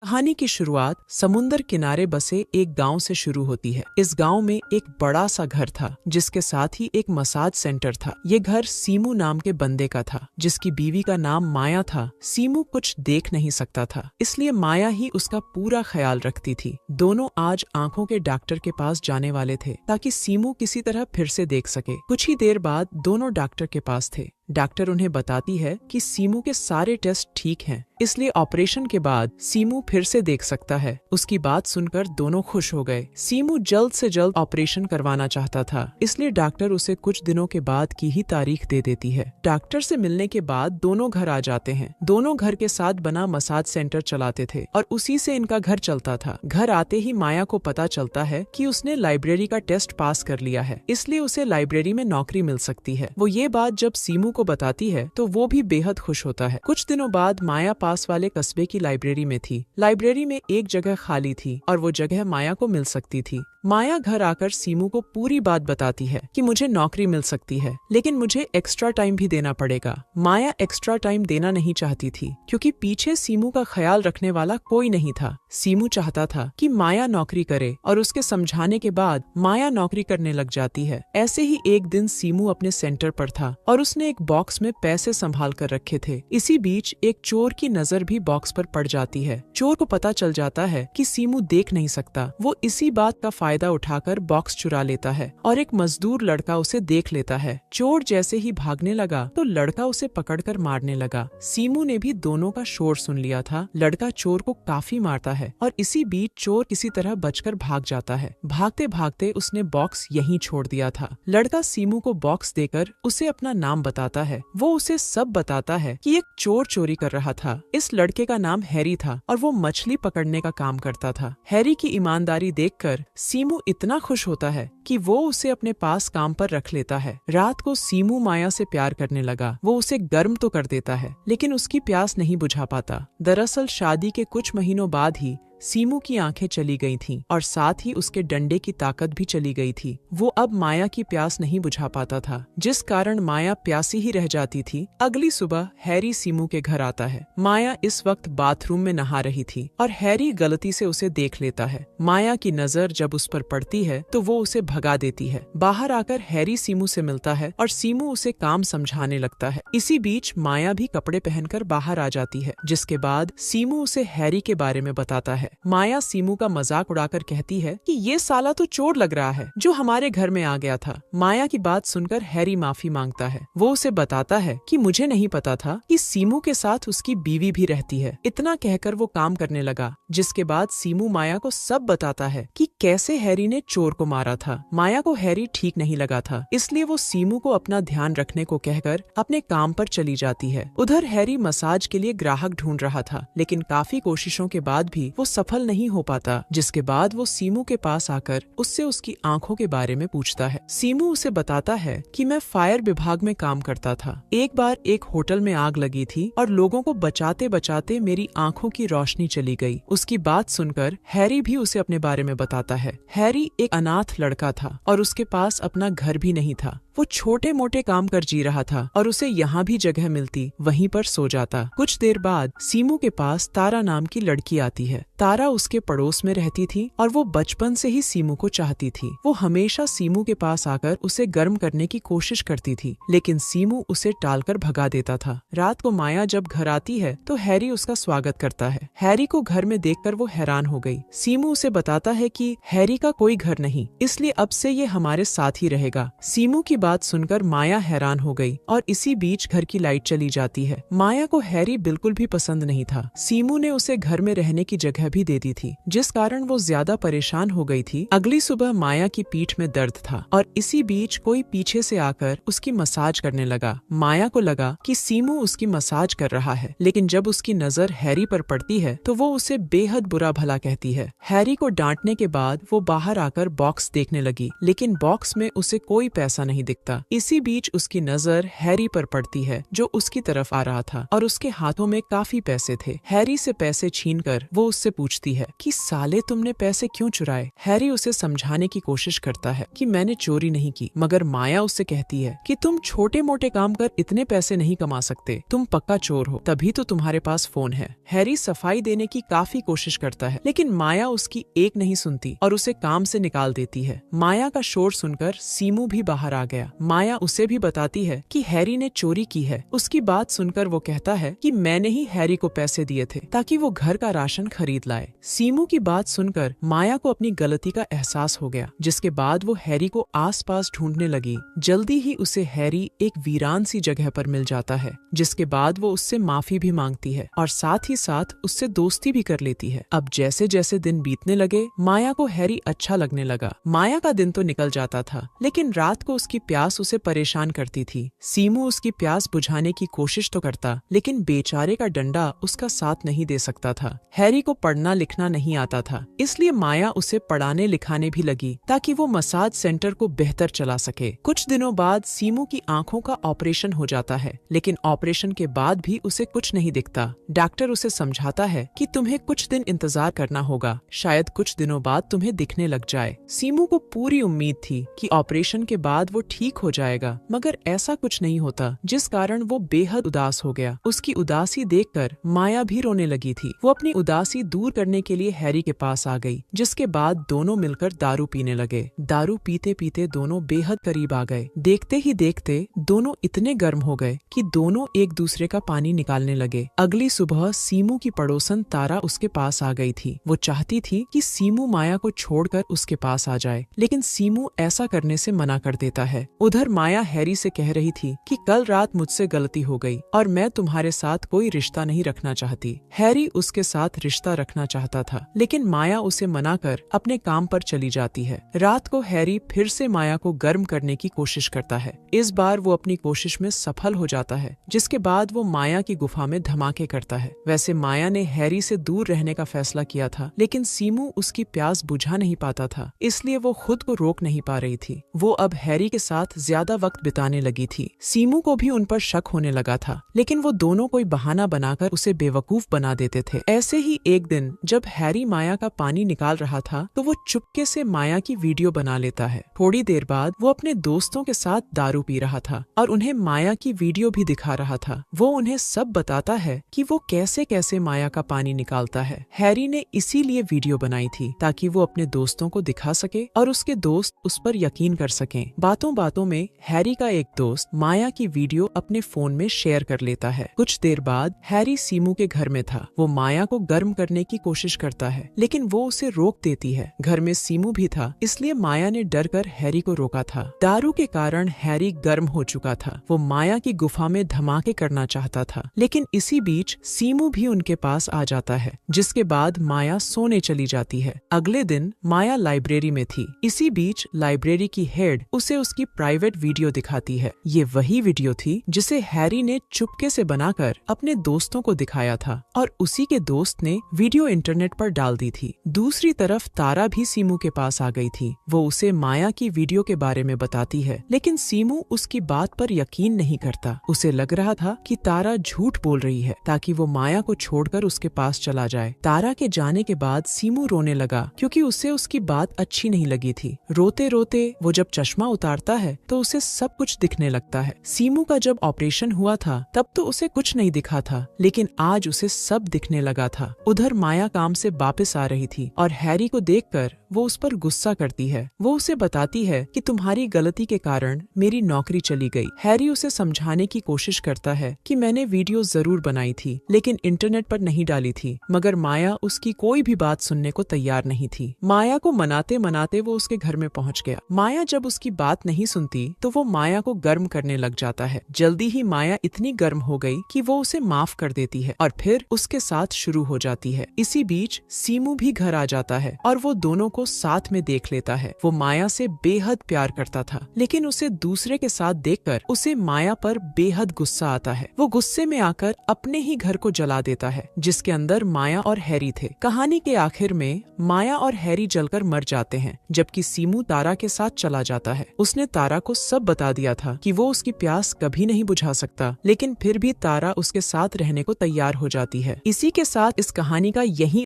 कहानी की शुरुआत समुंदर किनारे बसे एक गांव से शुरू होती है। इस गांव में एक बड़ा सा घर था जिसके साथ ही एक मसाज सेंटर था। ये घर सीमू नाम के बंदे का था जिसकी बीवी का नाम माया था। सीमू कुछ देख नहीं सकता था, इसलिए माया ही उसका पूरा ख्याल रखती थी। दोनों आज आंखों के डॉक्टर के पास जाने वाले थे ताकि सीमू किसी तरह फिर से देख सके। कुछ ही देर बाद दोनों डॉक्टर के पास थे। डॉक्टर उन्हें बताती है कि सीमू के सारे टेस्ट ठीक हैं, इसलिए ऑपरेशन के बाद सीमू फिर से देख सकता है। उसकी बात सुनकर दोनों खुश हो गए। सीमू जल्द से जल्द ऑपरेशन करवाना चाहता था, इसलिए डॉक्टर उसे कुछ दिनों के बाद की ही तारीख दे देती है। डॉक्टर से मिलने के बाद दोनों घर आ जाते हैं। दोनों घर के साथ बना मसाज सेंटर चलाते थे और उसी से इनका घर चलता था। घर आते ही माया को पता चलता है कि उसने लाइब्रेरी का टेस्ट पास कर लिया है, इसलिए उसे लाइब्रेरी में नौकरी मिल सकती है। वो ये बात जब सीमू को बताती है तो वो भी बेहद खुश होता है। कुछ दिनों बाद माया पास वाले कस्बे की लाइब्रेरी में थी। लाइब्रेरी में एक जगह खाली थी और वो जगह माया को मिल सकती थी। माया घर आकर सीमू को पूरी बात बताती है कि मुझे नौकरी मिल सकती है, लेकिन मुझे एक्स्ट्रा टाइम भी देना पड़ेगा। माया एक्स्ट्रा टाइम देना नहीं चाहती थी क्योंकि पीछे सीमू का ख्याल रखने वाला कोई नहीं था। सीमू चाहता था कि माया नौकरी करे और उसके समझाने के बाद माया नौकरी करने लग जाती है। ऐसे ही एक दिन सीमू अपने सेंटर पर था और उसने एक बॉक्स में पैसे संभाल कर रखे थे। इसी बीच एक चोर की नजर भी बॉक्स पर पड़ जाती है। चोर को पता चल जाता है कि सीमू देख नहीं सकता। वो इसी बात का फायदा उठाकर बॉक्स चुरा लेता है और एक मजदूर लड़का उसे देख लेता है। चोर जैसे ही भागने लगा तो लड़का उसे पकड़कर मारने लगा। सीमू ने भी दोनों का शोर सुन लिया था। लड़का चोर को काफी मारता है और इसी बीच चोर किसी तरह बचकर भाग जाता है। भागते भागते उसने बॉक्स यहीं छोड़ दिया था। लड़का सीमू को बॉक्स देकर उसे अपना नाम बताता है। वो उसे सब बताता है कि एक चोर चोरी कर रहा था। इस लड़के का नाम हैरी था और वो मछली पकड़ने का काम करता था। हैरी की ईमानदारी देखकर सीमू इतना खुश होता है कि वो उसे अपने पास काम पर रख लेता है। रात को सीमू माया से प्यार करने लगा। वो उसे गर्म तो कर देता है, लेकिन उसकी प्यास नहीं बुझा पाता। दरअसल शादी के कुछ महीनों बाद ही सीमू की आंखें चली गई थीं और साथ ही उसके डंडे की ताकत भी चली गई थी। वो अब माया की प्यास नहीं बुझा पाता था, जिस कारण माया प्यासी ही रह जाती थी। अगली सुबह हैरी सीमू के घर आता है। माया इस वक्त बाथरूम में नहा रही थी और हैरी गलती से उसे देख लेता है। माया की नजर जब उस पर पड़ती है तो वो उसे भगा देती है। बाहर आकर हैरी सीमू से मिलता है और सीमू उसे काम समझाने लगता है। इसी बीच माया भी कपड़े पहनकर बाहर आ जाती है, जिसके बाद सीमू उसे हैरी के बारे में बताता है। माया सीमू का मजाक उड़ाकर कहती है कि ये साला तो चोर लग रहा है जो हमारे घर में आ गया था। माया की बात सुनकर हैरी माफी मांगता है। वो उसे बताता है कि मुझे नहीं पता था कि सीमू के साथ उसकी बीवी भी रहती है। इतना कहकर वो काम करने लगा, जिसके बाद सीमू माया को सब बताता है कि कैसे हैरी ने चोर को मारा था। माया को हैरी ठीक नहीं लगा था, इसलिए वो सीमू को अपना ध्यान रखने को कहकर अपने काम पर चली जाती है। उधर हैरी मसाज के लिए ग्राहक ढूंढ रहा था, लेकिन काफी कोशिशों के बाद भी वो सफल नहीं हो पाता। जिसके बाद वो सीमू के पास आकर उससे उसकी आंखों के बारे में पूछता है। सीमू उसे बताता है कि मैं फायर विभाग में काम करता था। एक बार एक होटल में आग लगी थी और लोगों को बचाते बचाते मेरी आंखों की रोशनी चली गई। उसकी बात सुनकर हैरी भी उसे अपने बारे में बताता है। हैरी एक अनाथ लड़का था और उसके पास अपना घर भी नहीं था। वो छोटे मोटे काम कर जी रहा था और उसे यहाँ भी जगह मिलती वहीं पर सो जाता। कुछ देर बाद सीमू के पास तारा नाम की लड़की आती है। तारा उसके पड़ोस में रहती थी और वो बचपन से ही सीमू को चाहती थी। वो हमेशा सीमू के पास आकर उसे गर्म करने की कोशिश करती थी, लेकिन सीमू उसे टालकर भगा देता था। रात को माया जब घर आती है तो हैरी उसका स्वागत करता है। हैरी को घर में देखकर वो हैरान हो गई। सीमू उसे बताता है कि हैरी का कोई घर नहीं, इसलिए अब से ये हमारे साथ ही रहेगा। सीमू की बात सुनकर माया हैरान हो गई और इसी बीच घर की लाइट चली जाती है। माया को हैरी बिल्कुल भी पसंद नहीं था। सीमू ने उसे घर में रहने की जगह भी दे दी थी, जिस कारण वो ज्यादा परेशान हो गई थी। अगली सुबह माया की पीठ में दर्द था और इसी बीच कोई पीछे से आकर उसकी मसाज करने लगा। माया को लगा कि सीमू उसकी मसाज कर रहा है, लेकिन जब उसकी नजर हैरी पर पड़ती है तो वो उसे बेहद बुरा भला कहती है। हैरी को डांटने के बाद वो बाहर आकर बॉक्स देखने लगी, लेकिन बॉक्स में उसे कोई पैसा नहीं दिखता। इसी बीच उसकी नजर हैरी पर पड़ती है जो उसकी तरफ आ रहा था और उसके हाथों में काफी पैसे थे। हैरी से पैसे छीनकर वो उससे पूछती है कि साले तुमने पैसे क्यों चुराए। हैरी उसे समझाने की कोशिश करता है कि मैंने चोरी नहीं की, मगर माया उससे कहती है कि तुम छोटे मोटे काम कर इतने पैसे नहीं कमा सकते, तुम पक्का चोर हो, तभी तो तुम्हारे पास फोन है। हैरी सफाई देने की काफी कोशिश करता है लेकिन माया उसकी एक नहीं सुनती और उसे काम से निकाल देती है। माया का शोर सुनकर सीमू भी बाहर आ गया। माया उसे भी बताती है कि हैरी ने चोरी की है। उसकी बात सुनकर वो कहता है कि मैंने ही हैरी को पैसे दिए थे ताकि वो घर का राशन खरीद लाए। सीमू की बात सुनकर माया को अपनी गलती का एहसास हो गया, जिसके बाद वो हैरी को आसपास ढूंढने लगी। जल्दी ही उसे हैरी एक वीरान सी जगह पर मिल जाता है, जिसके बाद वो उससे माफी भी मांगती है और साथ ही साथ उससे दोस्ती भी कर लेती है। अब जैसे जैसे दिन बीतने लगे माया को हैरी अच्छा लगने लगा। माया का दिन तो निकल जाता था लेकिन रात को उसकी प्यास उसे परेशान करती थी। सीमू उसकी प्यास बुझाने की कोशिश तो करता लेकिन बेचारे का डंडा उसका साथ नहीं दे सकता था। हैरी को पढ़ना लिखना नहीं आता था, इसलिए माया उसे पढ़ाने लिखाने भी लगी ताकि वो मसाज सेंटर को बेहतर चला सके। कुछ दिनों बाद सीमू की आंखों का ऑपरेशन हो जाता है लेकिन ऑपरेशन के बाद भी उसे कुछ नहीं दिखता। डॉक्टर उसे समझाता है कि तुम्हें कुछ दिन इंतजार करना होगा, शायद कुछ दिनों बाद तुम्हें दिखने लग जाए। सीमू को पूरी उम्मीद थी कि ऑपरेशन के बाद वो ठीक हो जाएगा, मगर ऐसा कुछ नहीं होता, जिस कारण वो बेहद उदास हो गया। उसकी उदासी देखकर माया भी रोने लगी थी। वो अपनी उदासी दूर करने के लिए हैरी के पास आ गई, जिसके बाद दोनों मिलकर दारू पीने लगे। दारू पीते पीते दोनों बेहद करीब आ गए। देखते ही देखते दोनों इतने गर्म हो गए कि दोनों एक दूसरे का पानी निकालने लगे। अगली सुबह सीमू की पड़ोसन तारा उसके पास आ गई थी। वो चाहती थी कि सीमू माया को छोड़कर उसके पास आ जाए, लेकिन सीमू ऐसा करने से मना कर देता है। उधर माया हैरी से कह रही थी कि कल रात मुझसे गलती हो गई और मैं तुम्हारे साथ कोई रिश्ता नहीं रखना चाहती। हैरी उसके साथ रिश्ता रखना चाहता था लेकिन माया उसे मना कर अपने काम पर चली जाती है। रात को हैरी फिर से माया को गर्म करने की कोशिश करता है। इस बार वो अपनी कोशिश में सफल हो जाता है, जिसके बाद वो माया की गुफा में धमाके करता है। वैसे माया ने हैरी से दूर रहने का फैसला किया था लेकिन सीमू उसकी प्यास बुझा नहीं पाता था, इसलिए वो खुद को रोक नहीं पा रही थी। वो अब हैरी के साथ ज्यादा वक्त बिताने लगी थी। सीमू को भी उन पर शक होने लगा था लेकिन वो दोनों कोई बहाना बनाकर उसे बेवकूफ बना देते थे। ऐसे ही एक दिन जब हैरी माया का पानी निकाल रहा था तो वो चुपके से माया की वीडियो बना लेता है। थोड़ी देर बाद वो अपने दोस्तों के साथ दारू पी रहा था और उन्हें माया की वीडियो भी दिखा रहा था। वो उन्हें सब बताता है कि वो कैसे कैसे माया का पानी निकालता है। हैरी ने इसीलिए वीडियो बनाई थी ताकि वो अपने दोस्तों को दिखा सके और उसके दोस्त उस पर यकीन कर सकें। बातों बातों में हैरी का एक दोस्त माया की वीडियो अपने फोन में शेयर कर लेता है। कुछ देर बाद हैरी सीमू के घर में था। वो माया को गर्म करने की कोशिश करता है लेकिन वो उसे रोक देती है। घर में सीमू भी था, इसलिए माया ने डर कर हैरी को रोका था। दारू के कारण हैरी गर्म हो चुका था। वो माया की गुफा में धमाके करना चाहता था लेकिन इसी बीच सीमू भी उनके पास आ जाता है, जिसके बाद माया सोने चली जाती है। अगले दिन माया लाइब्रेरी में थी। इसी बीच लाइब्रेरी की हेड उसे उसकी प्राइवेट वीडियो दिखाती है। ये वही वीडियो थी जिसे हैरी ने चुपके से बनाकर अपने दोस्तों को दिखाया था और उसी के दोस्त ने वीडियो इंटरनेट पर डाल दी थी। दूसरी तरफ तारा भी सीमू के पास आ गई थी। वो उसे माया की वीडियो के बारे में बताती है लेकिन सीमू उसकी बात पर यकीन नहीं करता। उसे लग रहा था कि तारा झूठ बोल रही है ताकि वो माया को छोड़कर उसके पास चला जाए। तारा के जाने के बाद सीमू रोने लगा क्योंकि उसे उसकी बात अच्छी नहीं लगी थी। रोते रोते वो जब चश्मा उतारता है तो उसे सब कुछ दिखने लगता है। सीमू का जब ऑपरेशन हुआ था तब तो उसे कुछ नहीं दिखा था लेकिन आज उसे सब दिखने लगा था। उधर माया काम से वापस आ रही थी और हैरी को देखकर वो उस पर गुस्सा करती है। वो उसे बताती है कि तुम्हारी गलती के कारण मेरी नौकरी चली गई। हैरी उसे समझाने की कोशिश करता है कि मैंने वीडियो जरूर बनाई थी लेकिन इंटरनेट पर नहीं डाली थी, मगर माया उसकी कोई भी बात सुनने को तैयार नहीं थी। माया को मनाते मनाते वो उसके घर में पहुंच गया। माया जब उसकी बात नहीं सुनती तो वो माया को गर्म करने लग जाता है। जल्दी ही माया इतनी गर्म हो गई कि वो उसे माफ कर देती है और फिर उसके साथ शुरू हो जाती है। इसी बीच सीमू भी घर आ जाता है और वो दोनों को को साथ में देख लेता है। वो माया से बेहद प्यार करता था, लेकिन उसे दूसरे के साथ देखकर उसे माया पर बेहद गुस्सा आता है। वो गुस्से में आकर अपने ही घर को जला देता है, जिसके अंदर माया और हैरी थे। कहानी के आखिर में माया और हैरी जलकर मर जाते हैं, जबकि सीमू तारा के साथ चला जाता है। उसने तारा को सब बता दिया था कि वो उसकी प्यास कभी नहीं बुझा सकता, लेकिन फिर भी तारा उसके साथ रहने को तैयार हो जाती है। इसी के साथ इस कहानी का यही